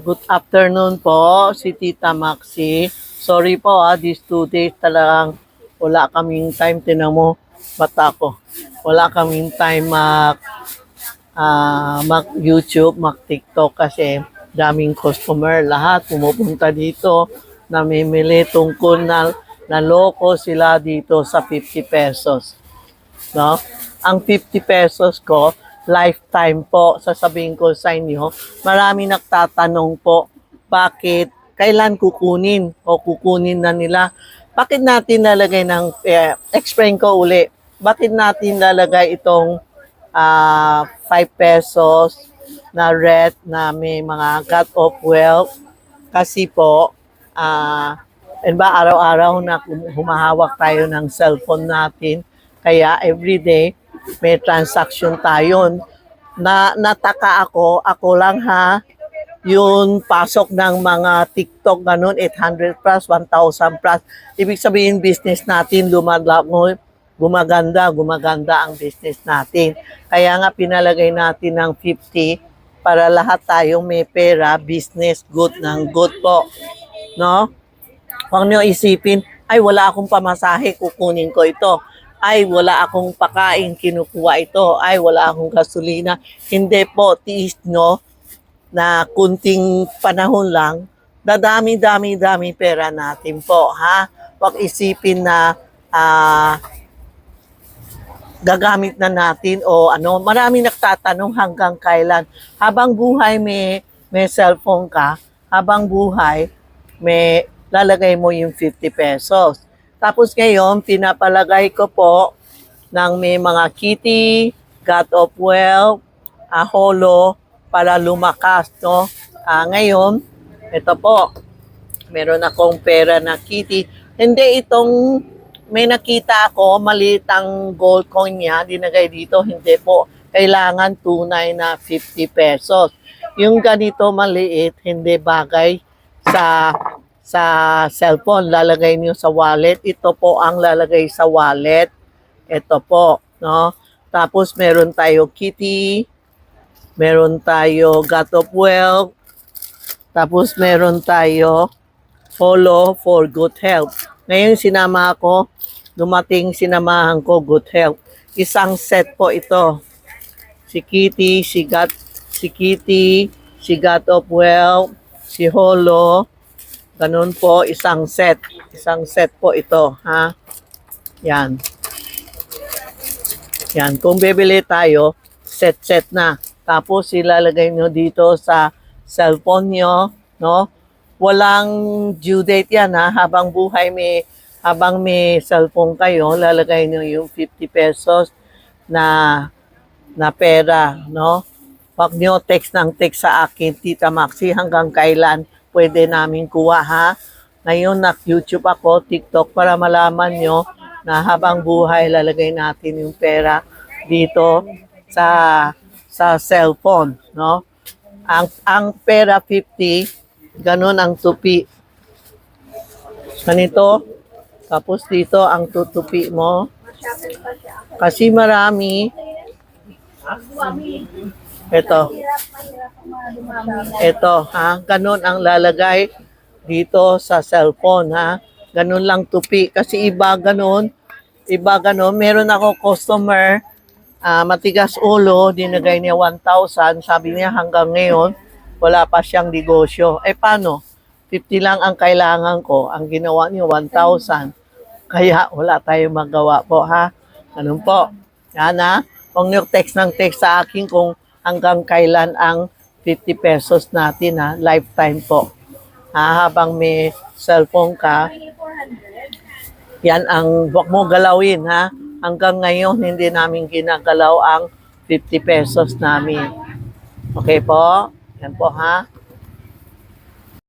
Good afternoon po, si Tita Maxi. Sorry po these 2 days talagang wala kaming time. Tinan mo, bata ko. Wala kaming time mag-YouTube, mag-TikTok kasi daming customer. Lahat pumupunta dito, namimili tungkol na naloko sila dito sa 50 pesos. No? Ang 50 pesos ko, lifetime po, sasabihin ko sa inyo, marami nagtatanong po, bakit, kailan kukunin o kukunin na nila? Bakit natin lalagay explain ko uli, bakit natin lalagay itong 5 pesos na red na may mga cut of wealth? Kasi po, araw-araw na humahawak tayo ng cellphone natin, kaya everyday may transaction tayo. Nataka ako lang yung pasok ng mga TikTok ganun, 800 plus, 1,000 plus. Ibig sabihin business natin gumaganda ang business natin. Kaya nga pinalagay natin ng 50 para lahat tayo may pera, business, good ng good po. No? Huwag niyo isipin, ay wala akong pamasahe, kukunin ko ito. Ay wala akong pakain, kinukuha ito. Ay wala akong gasolina. Hindi po, tiis nyo na kunting panahon lang, dami pera natin po. Ha? Huwag isipin na gagamit na natin o ano. Marami nagtatanong hanggang kailan. Habang buhay may cellphone ka, habang buhay may lalagay mo yung 50 pesos. Tapos ngayon, pinapalagay ko po ng may mga kitty, God of Wealth, holo, para lumakas, no? Ngayon, ito po, meron akong pera na kitty. Hindi itong, may nakita ako, maliit ang gold coin niya, dinagay dito, hindi po. Kailangan tunay na 50 pesos. Yung ganito maliit, hindi bagay sa cellphone, lalagay niyo sa wallet. Ito po ang lalagay sa wallet. Ito po, no? Tapos meron tayo kitty, meron tayo God of Wealth, tapos meron tayo follow for good health. Ngayon sinamahan ko good health. Isang set po ito. Si kitty, si God of Wealth, si holo, ganun po, isang set. Isang set po ito, ha? Yan. Yan. Kung bibili tayo, set na. Tapos ilalagay nyo dito sa cellphone nyo, no? Walang due date yan, ha? Habang may cellphone kayo, lalagay nyo yung 50 pesos na pera, no? Huwag nyo text sa akin, Tita Maxi, hanggang kailan pwede namin kuha, ha? Ngayon, YouTube ako, TikTok, para malaman nyo na habang buhay, lalagay natin yung pera dito sa cellphone, no? Ang pera 50, ganun ang tupi. Ganito, tapos dito ang tutupi mo. Kasi marami. Ito, ha? Ganun ang lalagay dito sa cellphone, ha? Ganun lang tupi. Kasi iba ganun. Meron ako customer, matigas ulo, dinagay niya 1,000. Sabi niya hanggang ngayon, wala pa siyang negosyo. Paano? 50 lang ang kailangan ko. Ang ginawa niya 1,000. Kaya wala tayong magawa po, ha? Ganun po. Yan, ha? Huwag niyo text sa akin kung hanggang kailan ang 50 pesos natin, ha? Lifetime po. Habang may cellphone ka, yan ang huwag mo galawin, ha? Hanggang ngayon, hindi namin ginagalaw ang 50 pesos namin. Okay po? Yan po, ha?